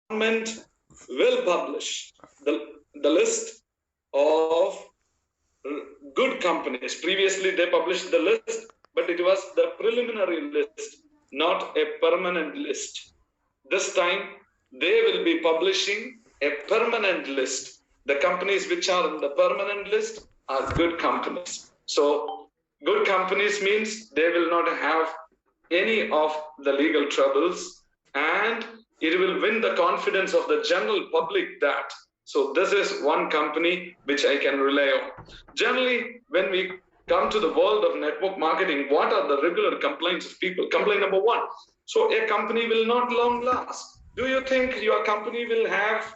government will publish the list of good companies. Previously, they published the list, but it was the preliminary list, not a permanent list. This time, they will be publishing a permanent list. The companies which are in the permanent list are good companies. So, good companies means they will not have any of the legal troubles, and it will win the confidence of the general public that, so this is one company which I can rely on. Generally, when we come to the world of network marketing, what are the regular complaints of people? Complaint number one, so a company will not long last. Do you think your company will have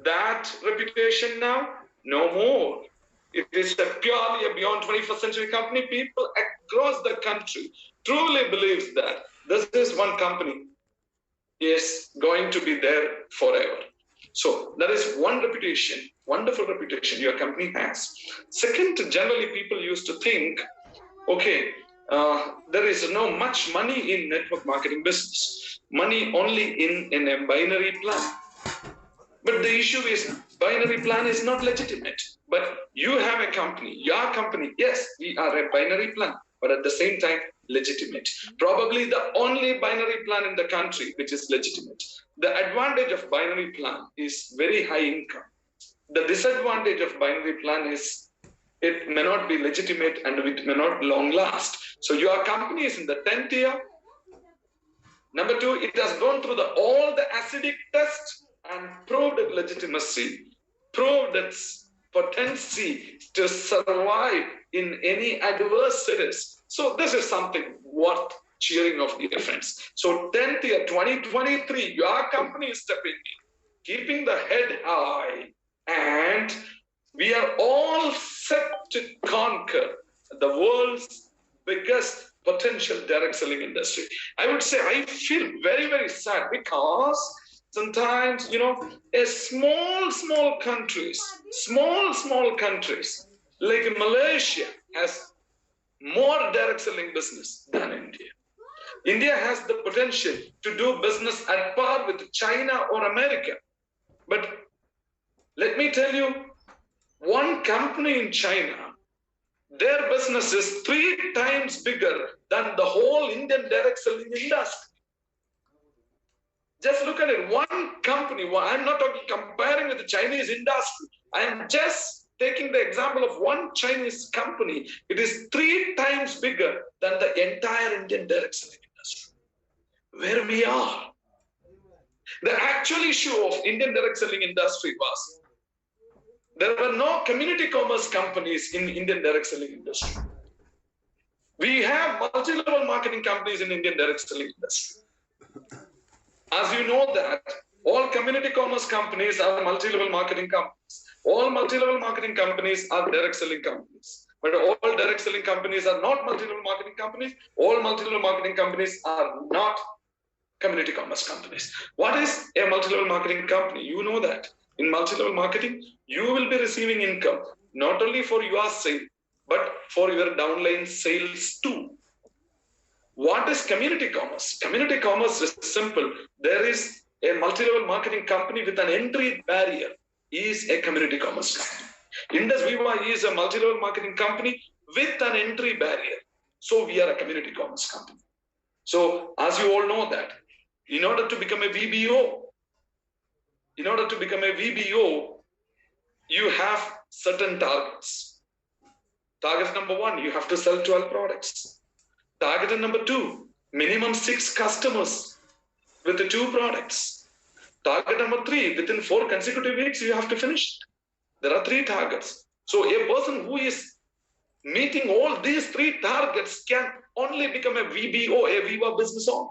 that reputation now? No more. It is purely a beyond 21st century company. People across the country truly believes that this is one company is going to be there forever. So that is one reputation, wonderful reputation your company has. Second, generally people used to think, okay, there is no much money in network marketing business. Money only in a binary plan. But the issue is binary plan is not legitimate. But you have a company, your company, yes, we are a binary plan, but at the same time, legitimate. Probably the only binary plan in the country which is legitimate. The advantage of binary plan is very high income. The disadvantage of binary plan is it may not be legitimate and it may not long last. So your company is in the 10th year. Number two, it has gone through all the acidic tests and proved its legitimacy, proved its potency to survive in any adversities. So this is something worth cheering of, dear friends. So 10th year, 2023, your company is stepping in, keeping the head high, and we are all set to conquer the world's biggest potential direct selling industry. I would say I feel very, very sad because sometimes, a small countries like Malaysia has more direct selling business than India. India has the potential to do business at par with China or America. But let me tell you, one company in China, their business is 3 times bigger than the whole Indian direct selling industry. Just look at it. One company, I'm not comparing with the Chinese industry. I am just taking the example of one Chinese company. It is 3 times bigger than the entire Indian direct selling industry. Where we are. The actual issue of Indian direct selling industry was there were no community commerce companies in Indian direct selling industry. We have multi-level marketing companies in Indian direct selling industry. As you know that all community commerce companies are multi-level marketing companies. All multi-level marketing companies are direct selling companies. But all direct selling companies are not multi-level marketing companies. All multi-level marketing companies are not community commerce companies. What is a multi-level marketing company? You know that. In multi-level marketing, you will be receiving income, not only for your sale, but for your downline sales too. What is community commerce? Community commerce is simple. There is a multi-level marketing company with an entry barrier is a community commerce company. Indusviva is a multi-level marketing company with an entry barrier. So we are a community commerce company. So as you all know that, in order to become a VBO, you have certain targets. Target number 1, you have to sell 12 products. Target number 2, minimum 6 customers with the 2 products. Target number 3, within 4 consecutive weeks, you have to finish it. There are 3 targets. So a person who is meeting all these 3 targets can only become a VBO, a Viva business owner.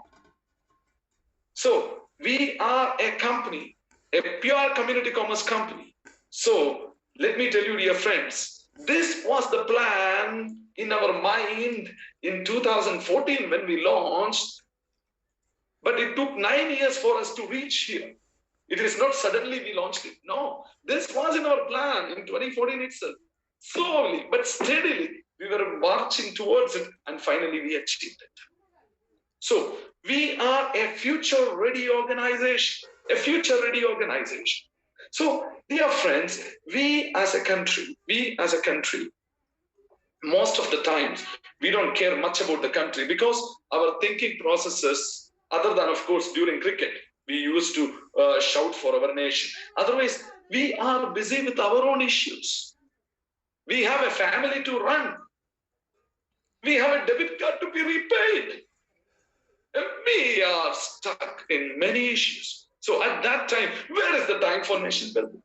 So we are a company, a pure community commerce company. So let me tell you, dear friends, this was the plan in our mind in 2014 when we launched, but it took 9 years for us to reach here. It is not suddenly we launched it. No, this was in our plan in 2014 itself. Slowly but steadily, we were marching towards it, and finally we achieved it. So we are a future-ready organization, a future-ready organization. So, dear friends, we as a country, most of the times, we don't care much about the country because our thinking processes, other than, of course, during cricket, we used to shout for our nation. Otherwise, we are busy with our own issues. We have a family to run. We have a debit card to be repaid. And we are stuck in many issues. So at that time, where is the time for nation building?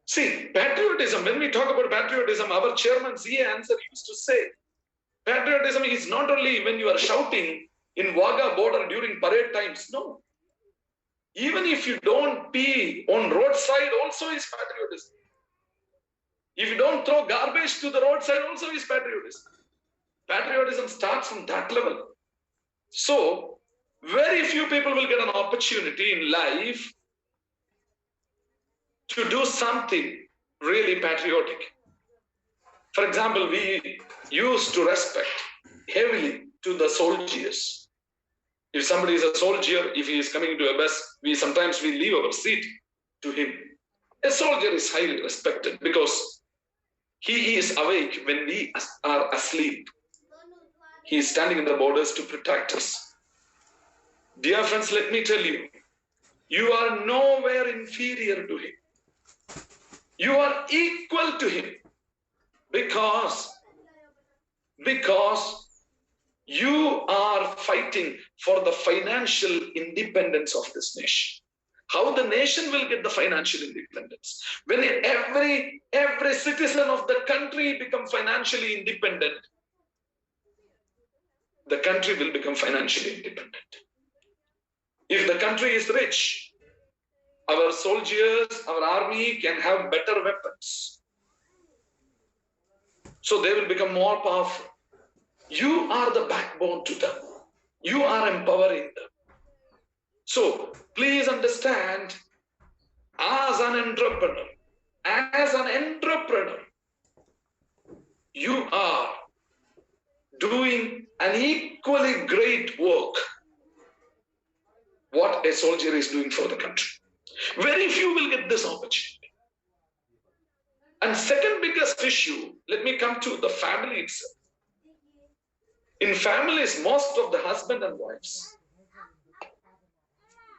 See, patriotism, when we talk about patriotism, our chairman C.A. Answer used to say, patriotism is not only when you are shouting in Wagah border during parade times. No. Even if you don't pee on roadside also is patriotism. If you don't throw garbage to the roadside also is patriotism. Patriotism starts from that level. So, very few people will get an opportunity in life to do something really patriotic. For example, we used to respect heavily to the soldiers. If somebody is a soldier, if he is coming into a bus, sometimes we leave our seat to him. A soldier is highly respected because he is awake when we are asleep. He is standing in the borders to protect us. Dear friends, let me tell you, you are nowhere inferior to him. You are equal to him because you are fighting for the financial independence of this nation. How the nation will get the financial independence? When every citizen of the country becomes financially independent, the country will become financially independent. If the country is rich, our soldiers, our army can have better weapons. So they will become more powerful. You are the backbone to them. You are empowering them. So please understand, as an entrepreneur, you are doing an equally great work what a soldier is doing for the country. Very few will get this opportunity. And second biggest issue, let me come to the family itself. In families, most of the husband and wives,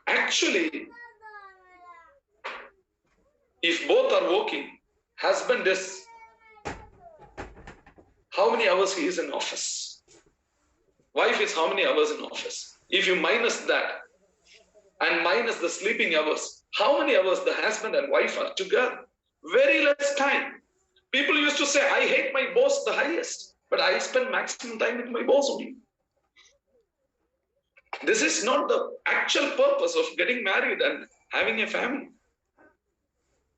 actually, if both are working, husband is, how many hours he is in office? Wife is how many hours in office? If you minus that and minus the sleeping hours, how many hours the husband and wife are together? Very less time. People used to say, I hate my boss the highest, but I spend maximum time with my boss only. This is not the actual purpose of getting married and having a family.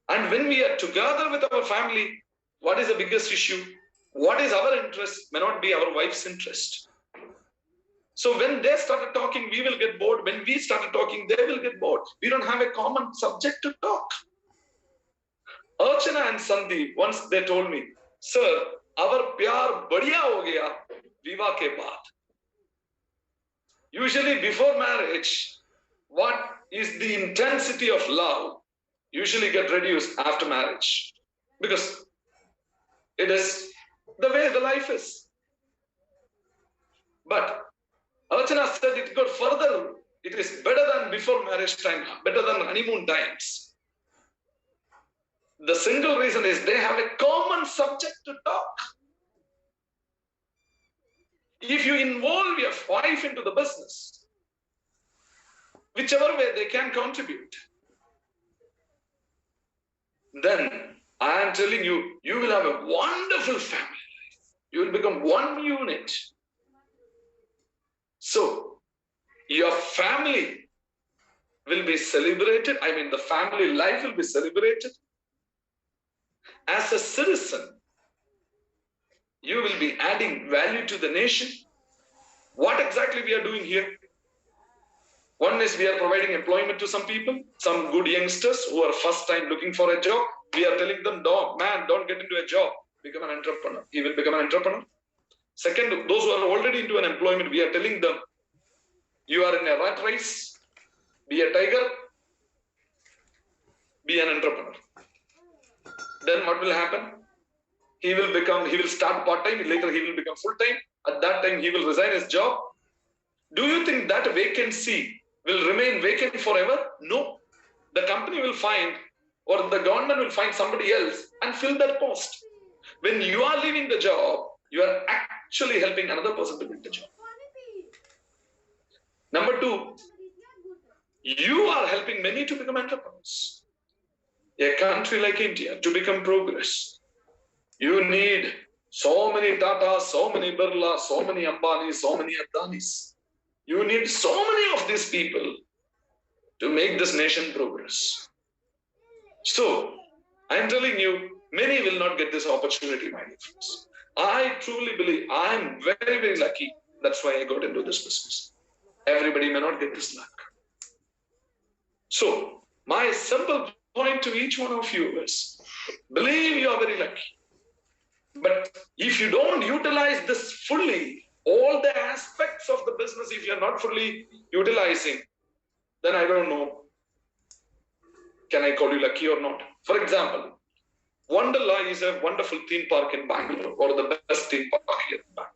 And when we are together with our family, what is the biggest issue? What is our interest may not be our wife's interest. So when they started talking, we will get bored. When we started talking, they will get bored. We don't have a common subject to talk. Archana and Sandeep, once they told me, sir, our pyar badhiya ho gaya viva ke baad. Usually before marriage, what is the intensity of love usually get reduced after marriage. Because it is the way the life is. But Archana said it got further. It is better than before marriage time, better than honeymoon times. The single reason is they have a common subject to talk. If you involve your wife into the business, whichever way they can contribute, then I am telling you, you will have a wonderful family life. You will become one unit. So, your family will be celebrated. I mean, the family life will be celebrated. As a citizen, you will be adding value to the nation. What exactly we are doing here? One is we are providing employment to some people, some good youngsters who are first time looking for a job. We are telling them, don't get into a job, become an entrepreneur. He will become an entrepreneur. Second, those who are already into an employment, we are telling them, you are in a rat race. Be a tiger, be an entrepreneur. Then what will happen? He will start part-time, later he will become full-time. At that time, he will resign his job. Do you think that vacancy will remain vacant forever? No. The company will find, or the government will find somebody else and fill that post. When you are leaving the job, you are actually helping another person to get the job. Number two, you are helping many to become entrepreneurs. A country like India to become progress, you need so many Tatas, so many Birla, so many Ambanis, so many Adanis. You need so many of these people to make this nation progress. So, I am telling you, many will not get this opportunity, my dear friends. I truly believe I am very, very lucky. That's why I got into this business. Everybody may not get this luck. So, my simple point to each one of you is, believe you are very lucky. But if you don't utilize this fully, all the aspects of the business, if you're not fully utilizing, then I don't know, can I call you lucky or not? For example, Wonderla is a wonderful theme park in Bangalore, or the best theme park here in Bangalore.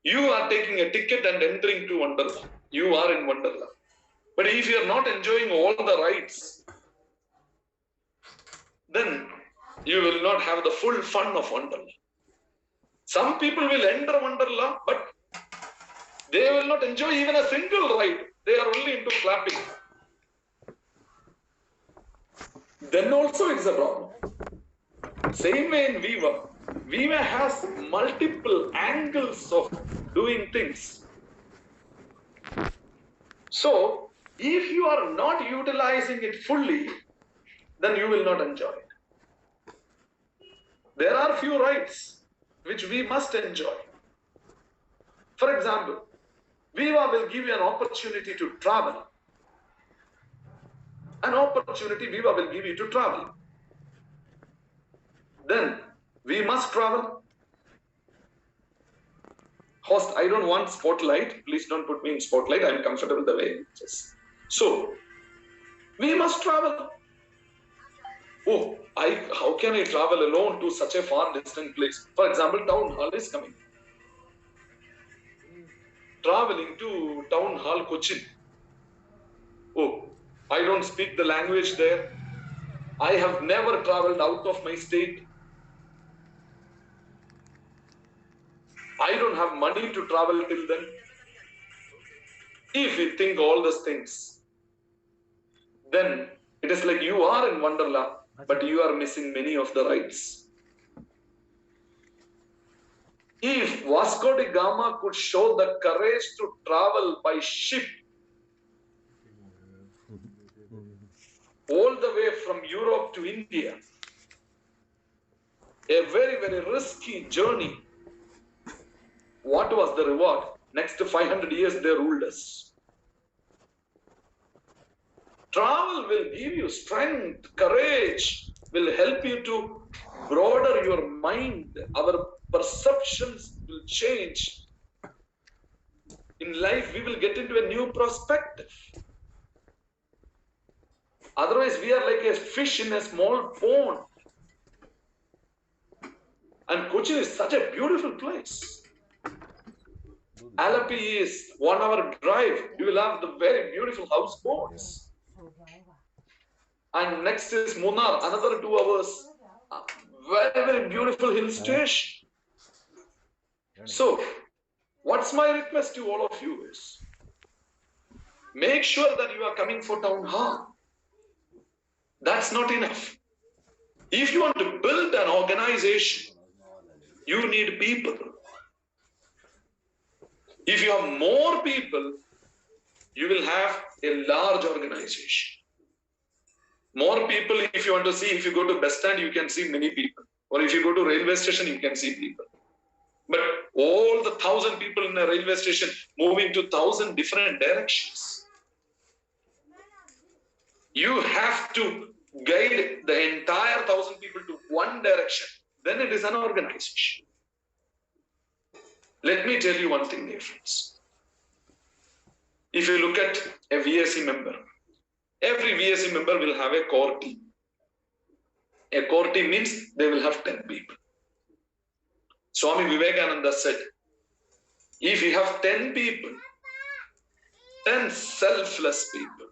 You are taking a ticket and entering to Wonderla. You are in Wonderla. But if you are not enjoying all the rides, then you will not have the full fun of Wonderla. Some people will enter Wonderla, but they will not enjoy even a single ride. They are only into clapping. Then also it's a problem. Same way in Viva. Viva has multiple angles of doing things. So, if you are not utilizing it fully, then you will not enjoy it. There are few rights which we must enjoy. For example, Viva will give you an opportunity to travel. An opportunity Viva will give you to travel. Then we must travel. Host, I don't want spotlight. Please don't put me in spotlight. I'm comfortable the way it is. So, we must travel. Oh, how can I travel alone to such a far distant place? For example, town hall is coming. Traveling to town hall Cochin. Oh, I don't speak the language there. I have never traveled out of my state. I don't have money to travel till then. If you think all those things, then it is like you are in Wonderla, but you are missing many of the rides. If Vasco da Gama could show the courage to travel by ship all the way from Europe to India, a very, very risky journey, what was the reward? Next 500 years they ruled us. Travel will give you strength, courage, will help you to broaden your mind. Our perceptions will change. In life, we will get into a new perspective. Otherwise, we are like a fish in a small pond. And Cochin is such a beautiful place. Alapi is 1 hour drive. You will have the very beautiful houseboats. And next is Munnar, another 2 hours. Very, very beautiful hill station. So, what's my request to all of you is, make sure that you are coming for town hall. That's not enough. If you want to build an organization, you need people. If you have more people, you will have a large organization. More people, if you want to see, if you go to bus stand, you can see many people. Or if you go to railway station, you can see people. But all the 1,000 people in a railway station moving to 1,000 different directions. You have to guide the entire 1,000 people to one direction. Then it is an organization. Let me tell you one thing, dear friends. If you look at a VAC member, every VAC member will have a core team. A core team means they will have 10 people. Swami Vivekananda said, if you have 10 people, 10 selfless people,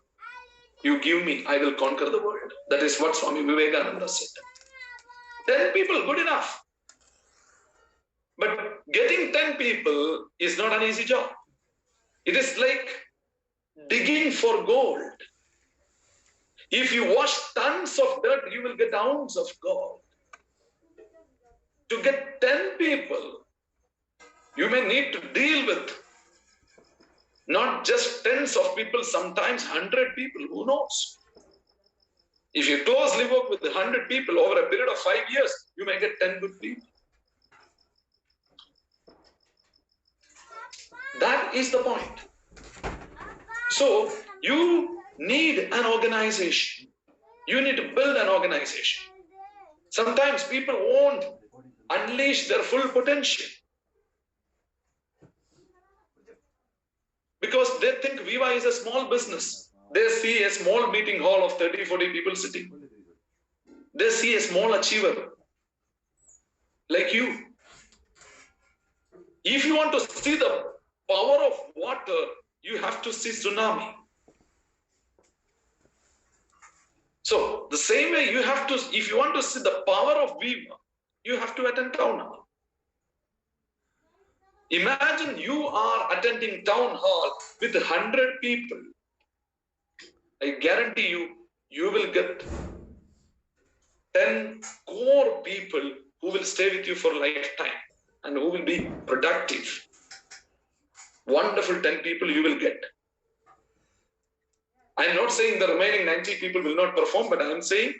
you give me, I will conquer the world. That is what Swami Vivekananda said. 10 people, good enough. But getting 10 people is not an easy job. It is like digging for gold. If you wash tons of dirt, you will get ounces of gold. To get 10 people, you may need to deal with not just tens of people, sometimes 100 people, who knows? If you closely work with 100 people over a period of 5 years, you may get 10 good people. That is the point. So you need an organization. You need to build an organization. Sometimes people won't unleash their full potential because they think Viva is a small business. They see a small meeting hall of 30, 40 people sitting. They see a small achiever like you. If you want to see the power of water, you have to see tsunami. So the same way you have to, if you want to see the power of Viva, you have to attend town hall. Imagine you are attending town hall with 100 people. I guarantee you, you will get 10 core people who will stay with you for a lifetime and who will be productive. Wonderful 10 people you will get. I am not saying the remaining 90 people will not perform, but I am saying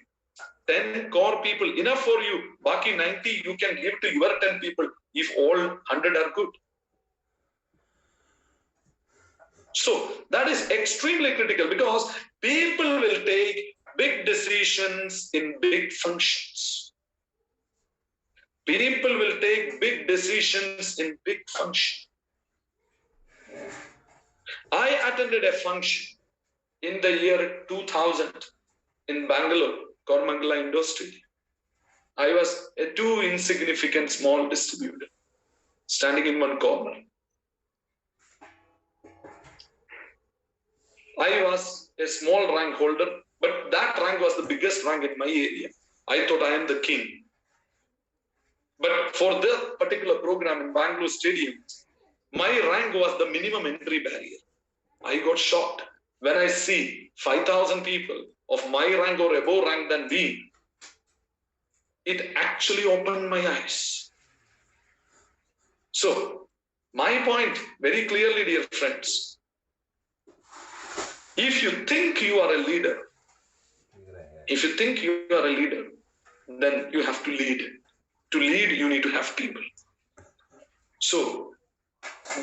10 core people, enough for you. Baki 90 you can give to your 10 people if all 100 are good. So that is extremely critical because people will take big decisions in big functions. People will take big decisions in big functions. I attended a function in the year 2000 in Bangalore, Kormangala Industry. I was a too insignificant small distributor standing in one corner. I was a small rank holder, but that rank was the biggest rank in my area. I thought I am the king. But for this particular program in Bangalore Stadium, my rank was the minimum entry barrier. I got shocked when I see 5,000 people of my rank or above rank than me. It actually opened my eyes. So, my point very clearly, dear friends, if you think you are a leader, then you have to lead. To lead, you need to have people. So,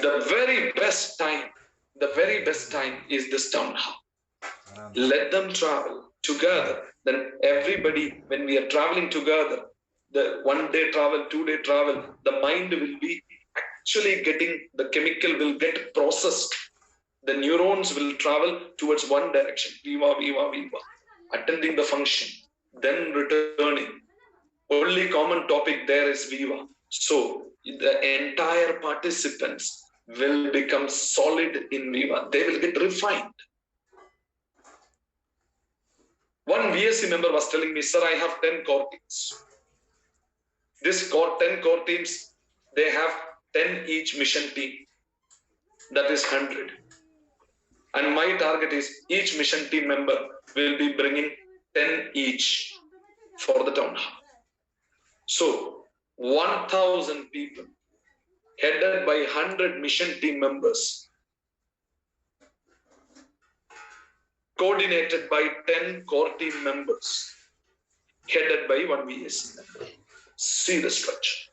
the very best time is this town hall. Let them travel together. Then everybody, when we are traveling together, the 1 day travel, 2 day travel, the mind will be actually getting, the chemical will get processed. The neurons will travel towards one direction. Viva, viva, viva. Attending the function, then returning. Only common topic there is Viva. So the entire participants will become solid in Viva. They will get refined. One VSC member was telling me, sir, I have 10 core teams. This 10 core teams, they have 10 each mission team. That is 100. And my target is each mission team member will be bringing 10 each for the town hall. So 1,000 people headed by 100 mission team members, coordinated by 10 core team members, headed by one VSC member. See the structure.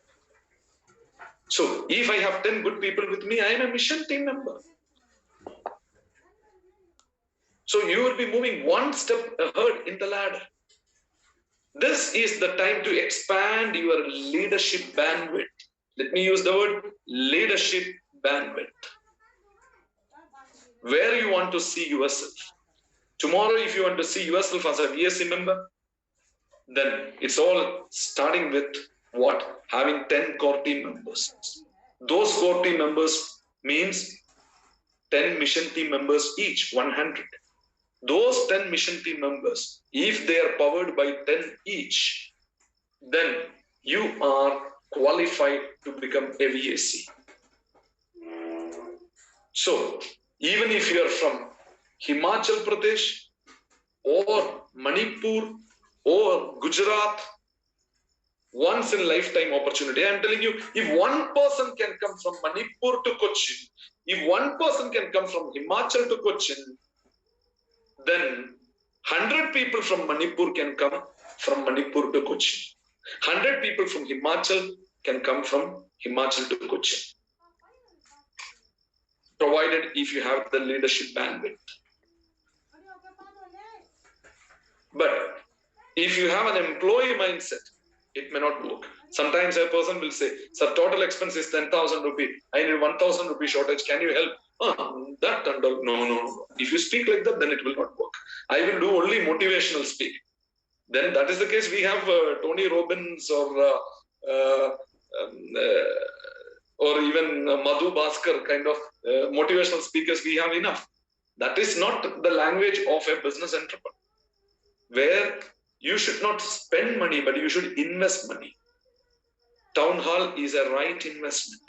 So if I have 10 good people with me, I am a mission team member. So you will be moving one step ahead in the ladder. This is the time to expand your leadership bandwidth. Let me use the word leadership bandwidth. where you want to see yourself. Tomorrow, if you want to see yourself as a VSC member, then it's all starting with what? Having 10 core team members. Those core team members means 10 mission team members each, 100. Those 10 mission team members, if they are powered by 10 each, then you are qualified to become a VSC. So, even if you are from Himachal Pradesh or Manipur or Gujarat, once in lifetime opportunity. I am telling you, if one person can come from Manipur to Cochin, if one person can come from Himachal to Cochin, then 100 people from Manipur can come from Manipur to Cochin. 100 people from Himachal can come from Himachal to Cochin. Provided if you have the leadership bandwidth. But if you have an employee mindset, it may not work. Sometimes a person will say, sir, total expense is 10,000 rupee. I need 1,000 rupee shortage. Can you help? That and all. No. If you speak like that, then it will not work. I will do only motivational speak. Then that is the case. We have Tony Robbins or even Madhu Bhaskar kind of motivational speakers. We have enough. That is not the language of a business entrepreneur, where you should not spend money, but you should invest money. Town hall is a right investment.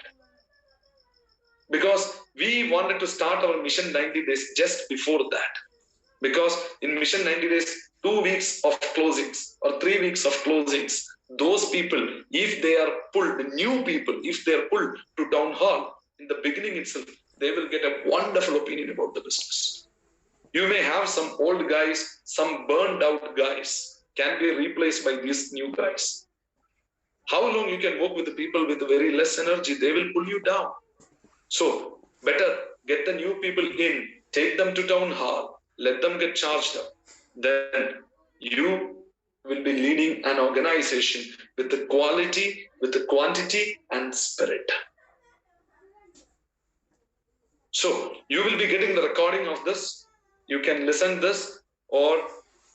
Because we wanted to start our mission 90 days just before that. Because in mission 90 days, 2 weeks of closings or 3 weeks of closings, those people, if they are pulled, new people, if they are pulled to town hall in the beginning itself, they will get a wonderful opinion about the business. You may have some old guys, some burned out guys can be replaced by these new guys. How long you can work with the people with very less energy? They will pull you down. So better get the new people in, take them to town hall, let them get charged up. Then you will be leading an organization with the quality, with the quantity and spirit. So you will be getting the recording of this. You can listen this, or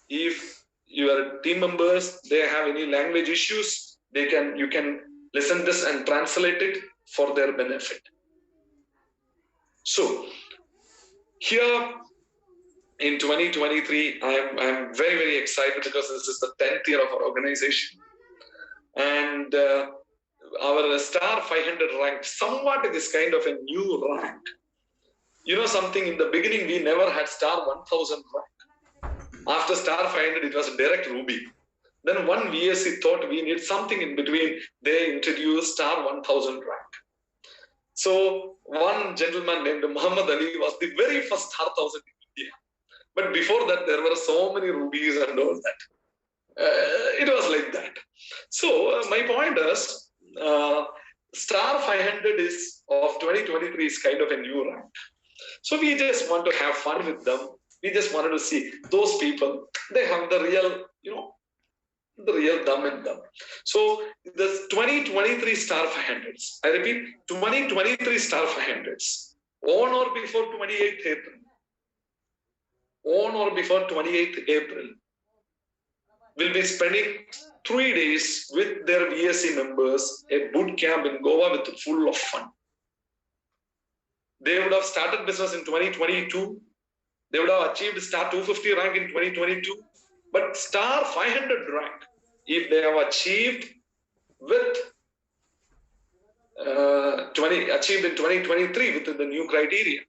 if your team members, they have any language issues, you can listen this and translate it for their benefit. So here in 2023, I am very, very excited because this is the 10th year of our organization. And our Star 500 rank, somewhat it is kind of a new rank. You know something, in the beginning, we never had Star 1000 rank. After Star 500, it was direct Ruby. Then one VSC thought we need something in between. They introduced Star 1000 rank. So one gentleman named Muhammad Ali was the very first Star 1000 in India. But before that, there were so many rubies and all that. It was like that. So my point is, Star 500 is of 2023 is kind of a new rank. So we just want to have fun with them. We just wanted to see those people. They have the real, the real dumb in them. So the 2023 Star 500s, I repeat, 2023 Star 500s, on or before 28th April, will be spending 3 days with their VSC members, a boot camp in Goa with full of fun. They would have started business in 2022. They would have achieved Star 250 rank in 2022. But Star 500 rank, if they have achieved with achieved in 2023 with the new criteria,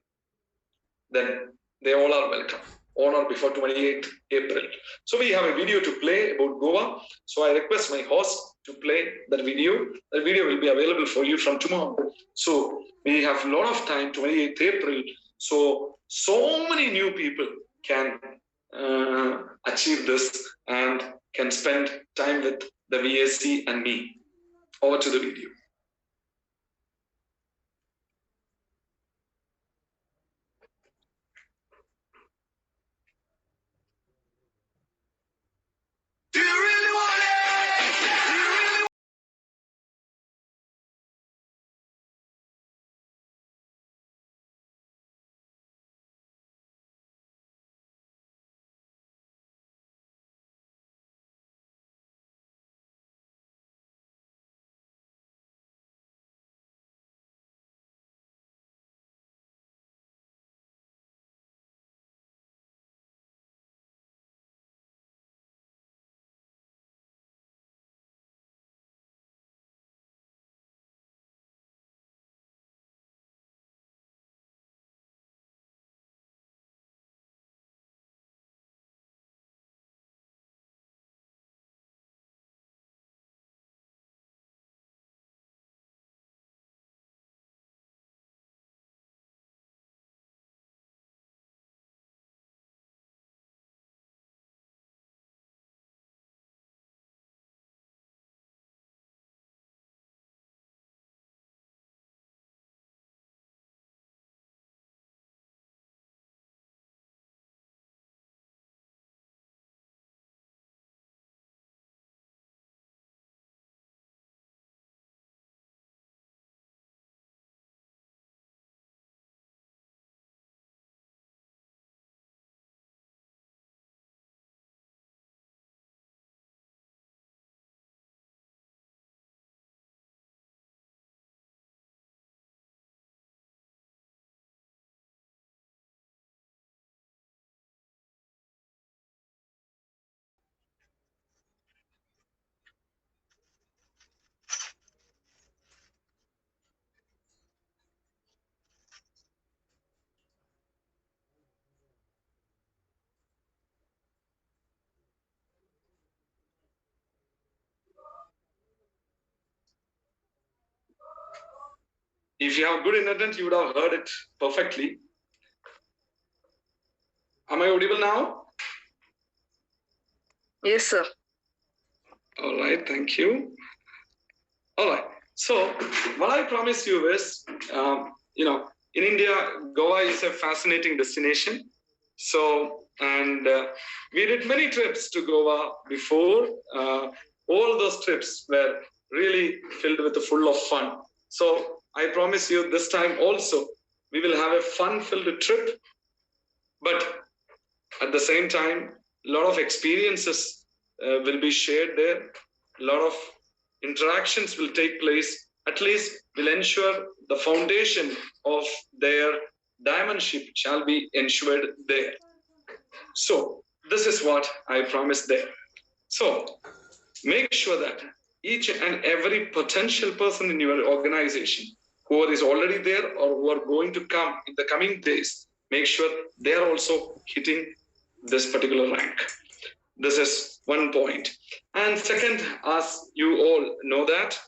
then they all are welcome, on or before 28th April. So we have a video to play about Goa. So I request my host to play that video. The video will be available for you from tomorrow. So we have a lot of time, 28th April. So many new people can achieve this and can spend time with the VSC and me. Over to the video. If you have good internet, you would have heard it perfectly. Am I audible now? Yes, sir. All right, thank you. All right. So what I promise you is, in India, Goa is a fascinating destination. So, and we did many trips to Goa before. All those trips were really filled with full of fun. So I promise you this time also, we will have a fun-filled trip, but at the same time, a lot of experiences will be shared there. A lot of interactions will take place. At least will ensure the foundation of their diamondship shall be ensured there. So this is what I promised there. So make sure that each and every potential person in your organization, who is already there or who are going to come in the coming days, make sure they are also hitting this particular rank. This is one point. And second, as you all know that,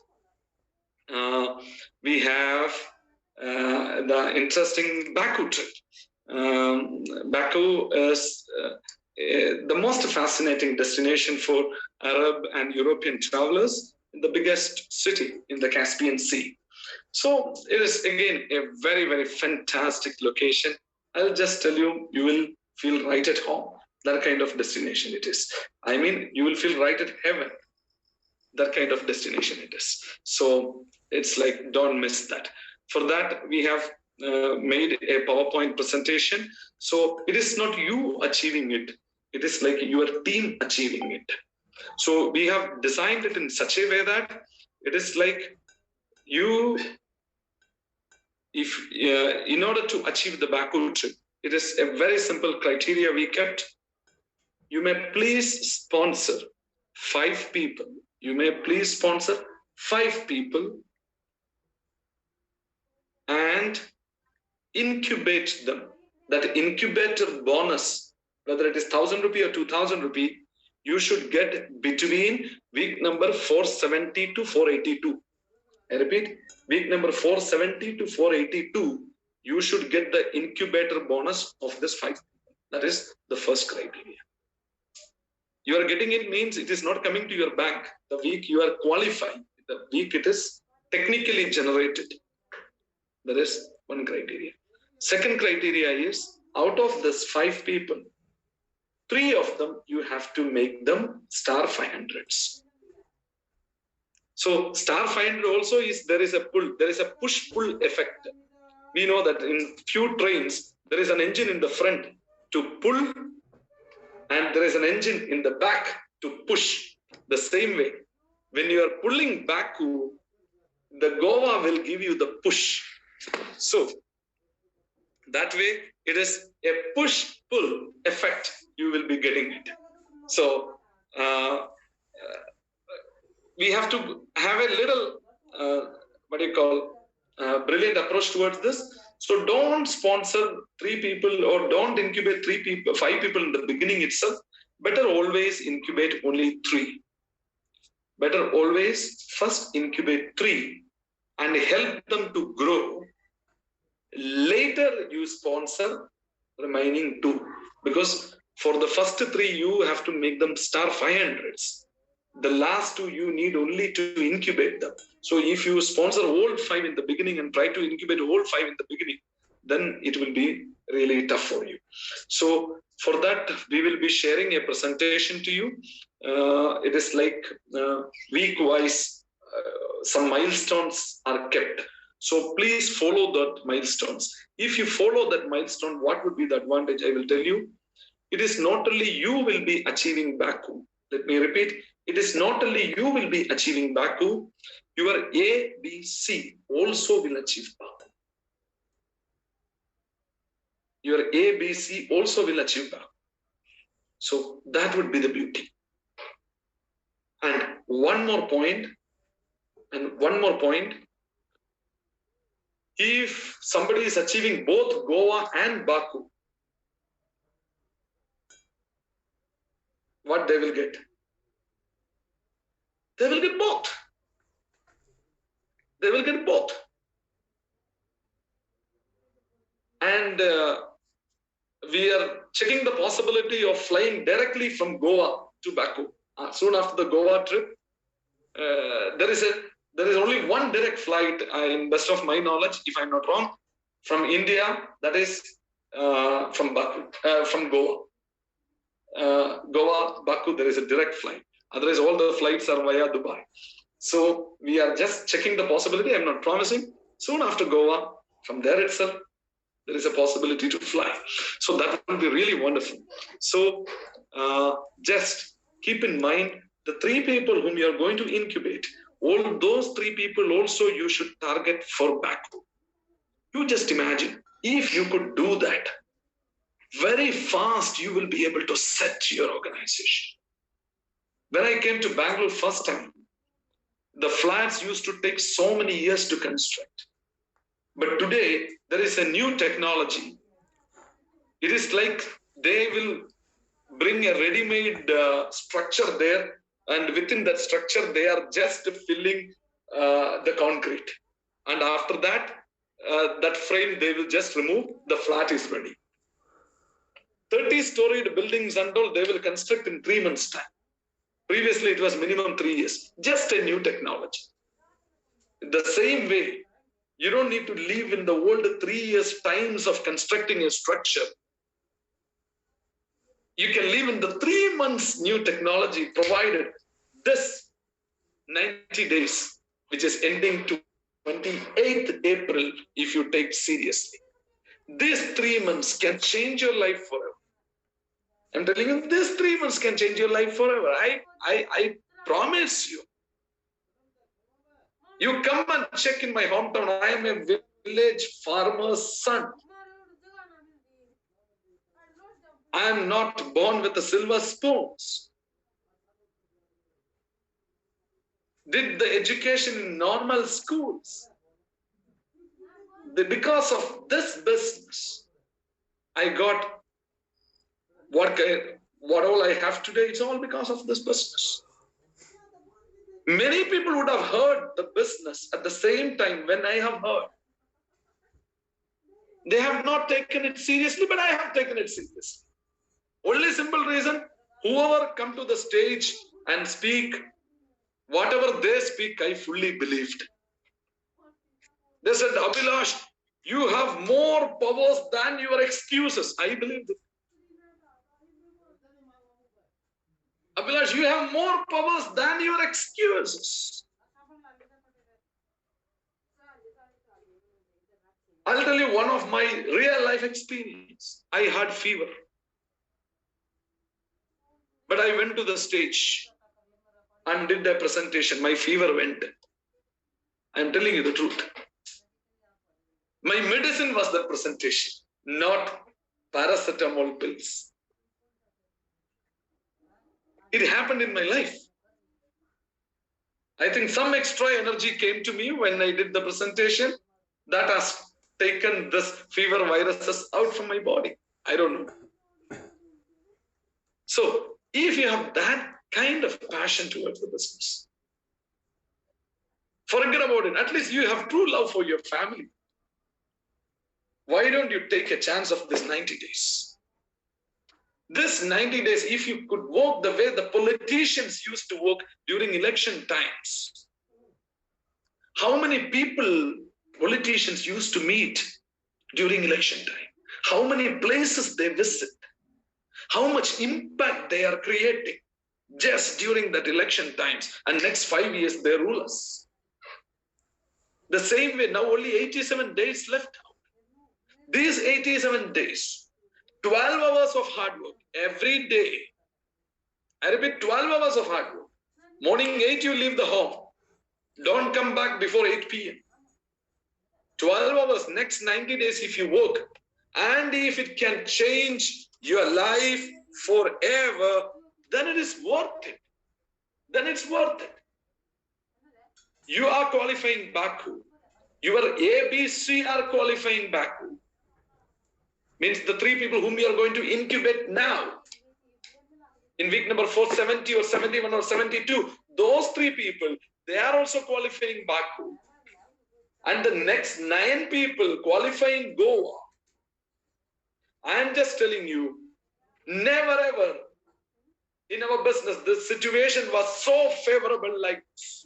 we have the interesting Baku trip. Baku is the most fascinating destination for Arab and European travelers, the biggest city in the Caspian Sea. So it is again a very, very fantastic location. I'll just tell you, you will feel right at home. That kind of destination it is. I mean, you will feel right at heaven. That kind of destination it is. So it's like, don't miss that. For that, we have made a PowerPoint presentation. So it is not you achieving it. It is like your team achieving it. So we have designed it in such a way that it is like you, if in order to achieve the Baku trip, it is a very simple criteria we kept. You may please sponsor 5 people. You may please sponsor 5 people and incubate them. That incubator bonus, whether it is 1,000 rupee or 2,000 rupee, you should get between week number 470 to 482. I repeat, week number 470 to 482, you should get the incubator bonus of this 5 people. That is the first criteria. You are getting it means it is not coming to your bank the week you are qualified, the week it is technically generated. That is one criteria. Second criteria is, out of this 5 people, 3 of them you have to make them star 500s. So star 500 also is, there is a pull, there is a push-pull effect. We know that in few trains, there is an engine in the front to pull and there is an engine in the back to push. The same way, when you are pulling Baku, the Goa will give you the push. So that way, it is a push-pull effect. You will be getting it. So we have to have a little, brilliant approach towards this. So don't sponsor 3 people or don't incubate 3 people, 5 people in the beginning itself. Better always incubate only 3. Better always first incubate 3 and help them to grow. Later you sponsor remaining 2, because for the first 3 you have to make them star 500s. The last 2 you need only to incubate them. So if you sponsor all 5 in the beginning and try to incubate all 5 in the beginning, then it will be really tough for you. So for that, we will be sharing a presentation to you. It is like week-wise, some milestones are kept. So please follow that milestones. If you follow that milestone, what would be the advantage? I will tell you. It is not only you will be achieving Baku. Let me repeat. It is not only you will be achieving Baku, your A, B, C also will achieve Baku. Your A, B, C also will achieve Baku. So that would be the beauty. And one more point. If somebody is achieving both Goa and Baku, what they will get? They will get both. They will get both. And we are checking the possibility of flying directly from Goa to Baku. Soon after the Goa trip, there is only one direct flight, in best of my knowledge, if I'm not wrong, from India, that is from Baku, from Goa. Goa, Baku, there is a direct flight. Otherwise, all the flights are via Dubai. So we are just checking the possibility. I'm not promising. Soon after Goa, from there itself, there is a possibility to fly. So that will be really wonderful. So just keep in mind the 3 people whom you are going to incubate. All those 3 people also you should target for Baku. You just imagine, if you could do that, very fast you will be able to set your organization. When I came to Bangalore first time, the flats used to take so many years to construct. But today, there is a new technology. It is like they will bring a ready-made structure there, and within that structure, they are just filling the concrete. And after that, that frame they will just remove, the flat is ready. 30-storied buildings and all, they will construct in 3 months' time. Previously, it was minimum 3 years. Just a new technology. The same way, you don't need to live in the old 3 years times of constructing a structure. You can live in the 3 months new technology, provided this 90 days, which is ending to 28th April, if you take seriously. These 3 months can change your life forever. I'm telling you, these 3 months can change your life forever. I promise you. You come and check in my hometown. I am a village farmer's son. I am not born with the silver spoons. Did the education in normal schools. Because of this business, I got what all I have today. It's all because of this business. Many people would have heard the business at the same time when I have heard. They have not taken it seriously, but I have taken it seriously. Only simple reason, whoever come to the stage and speak, whatever they speak, I fully believed. They said, Abhilash, you have more powers than your excuses. I believed it. Abhilash, you have more powers than your excuses. I'll tell you one of my real life experience. I had fever. But I went to the stage and did a presentation. My fever went. I'm telling you the truth. My medicine was the presentation, not paracetamol pills. It happened in my life. I think some extra energy came to me when I did the presentation that has taken this fever viruses out from my body. I don't know. So, if you have that kind of passion towards the business, forget about it. At least you have true love for your family. Why don't you take a chance of this 90 days? This 90 days, if you could work the way the politicians used to work during election times, how many people politicians used to meet during election time? How many places they visit? How much impact they are creating just during that election times, and next 5 years they rule us. The same way, now only 87 days left out. These 87 days, 12 hours of hard work every day. I repeat, 12 hours of hard work. Morning 8, you leave the home. Don't come back before 8 p.m. 12 hours, next 90 days if you work. And if it can change your life forever, then it is worth it. Then it's worth it. You are qualifying Baku. Your ABC are qualifying Baku. Means the 3 people whom you are going to incubate now, in week number 470 or 71 or 72, those 3 people, they are also qualifying Baku. And the next 9 people qualifying Goa. I am just telling you, never ever in our business, this situation was so favorable like this.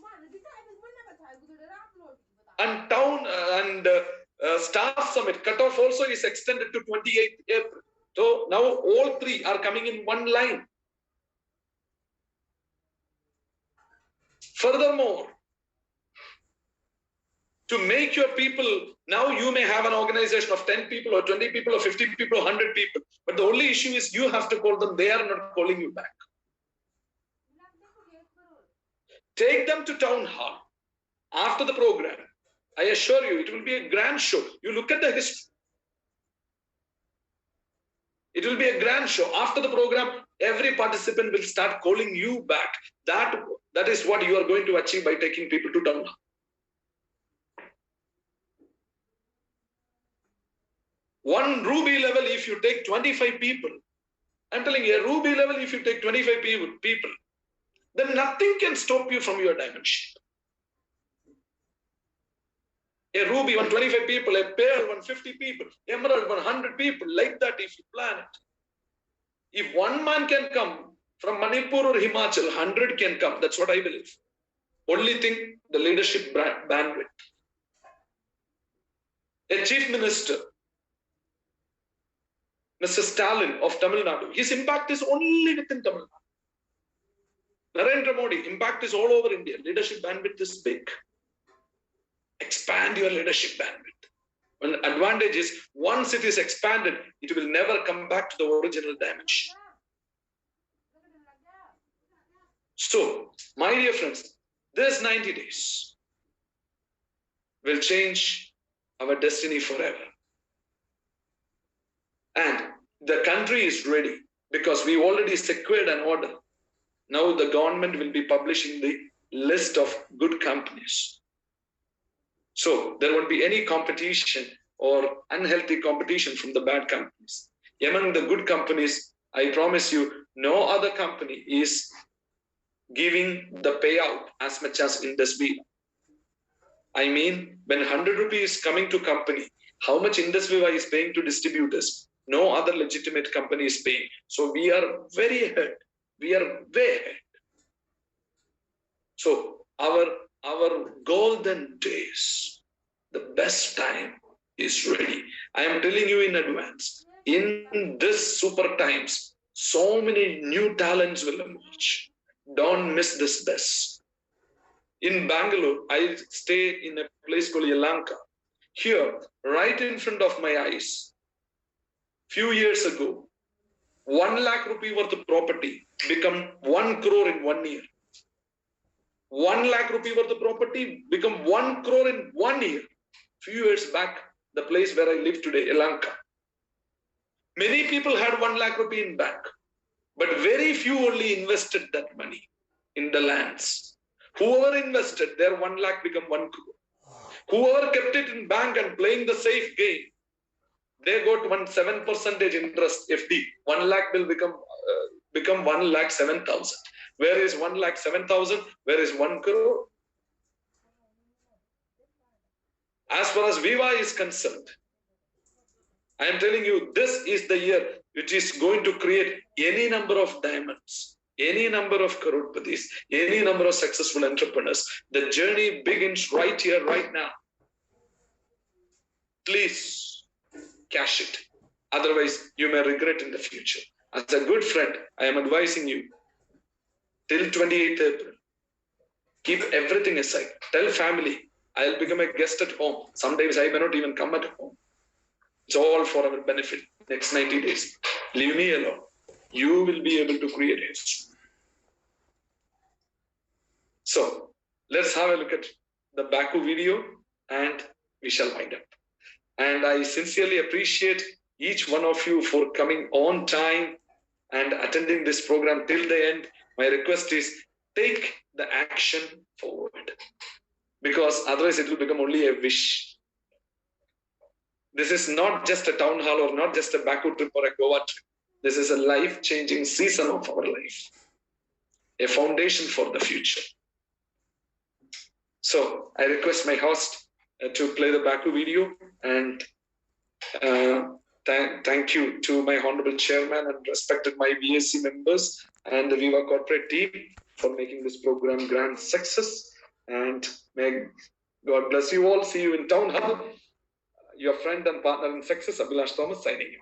And town and staff summit cutoff also is extended to 28th April. So now all three are coming in one line. Furthermore, to make your people, now you may have an organization of 10 people or 20 people or 50 people or 100 people, but the only issue is you have to call them. They are not calling you back. Take them to town hall after the program. I assure you, it will be a grand show. You look at the history. It will be a grand show. After the program, every participant will start calling you back. That is what you are going to achieve by taking people to town hall. One Ruby level, if you take 25 people, I'm telling you, a Ruby level, if you take 25 people, then nothing can stop you from your dimension. A Ruby, 125 people, a Pearl, 150 people, Emerald, 100 people, like that if you plan it. If one man can come from Manipur or Himachal, 100 can come. That's what I believe. Only thing, the leadership bandwidth. A chief minister, Mr. Stalin of Tamil Nadu, his impact is only within Tamil Nadu. Narendra Modi, impact is all over India. Leadership bandwidth is big. Expand your leadership bandwidth. One advantage is, once it is expanded, it will never come back to the original dimension. So, my dear friends, this 90 days will change our destiny forever. And the country is ready because we already secured an order. Now the government will be publishing the list of good companies. So there won't be any competition or unhealthy competition from the bad companies. Among the good companies, I promise you, no other company is giving the payout as much as Indusviva. I mean, when 100 rupees is coming to company, how much Indusviva is paying to distributors? No other legitimate company is paying. So we are very ahead. We are way ahead. So our golden days, the best time is ready. I am telling you in advance, in this super times, so many new talents will emerge. Don't miss this best. In Bangalore, I stay in a place called Yelahanka. Here, right in front of my eyes, few years ago, 1 lakh rupee worth of property become 1 crore in 1 year. 1 lakh rupee worth of property become 1 crore in 1 year. Few years back, the place where I live today, Yelahanka. Many people had 1 lakh rupee in bank, but very few only invested that money in the lands. Whoever invested, their 1 lakh become 1 crore. Whoever kept it in bank and playing the safe game, they got 7% interest FD. 1 lakh will become 1,07,000. Where is 1,07,000? Where is 1 crore? As far as Viva is concerned, I am telling you, this is the year which is going to create any number of diamonds, any number of crorepathies, any number of successful entrepreneurs. The journey begins right here, right now. Please cash it. Otherwise, you may regret in the future. As a good friend, I am advising you, till 28th April, keep everything aside. Tell family, I'll become a guest at home. Sometimes I may not even come at home. It's all for our benefit. Next 90 days. Leave me alone. You will be able to create it. So, let's have a look at the Baku video and we shall wind up. And I sincerely appreciate each one of you for coming on time and attending this program till the end. My request is, take the action forward, because otherwise it will become only a wish. This is not just a town hall or not just a Baku trip or a Goa trip. This is a life-changing season of our life, a foundation for the future. So I request my host to play the Baku video, and Thank you to my honorable chairman and respected my VAC members and the Viva corporate team for making this program grand success. And may God bless you all. See you in Town Hall. Your friend and partner in success, Abhilash Thomas, signing you.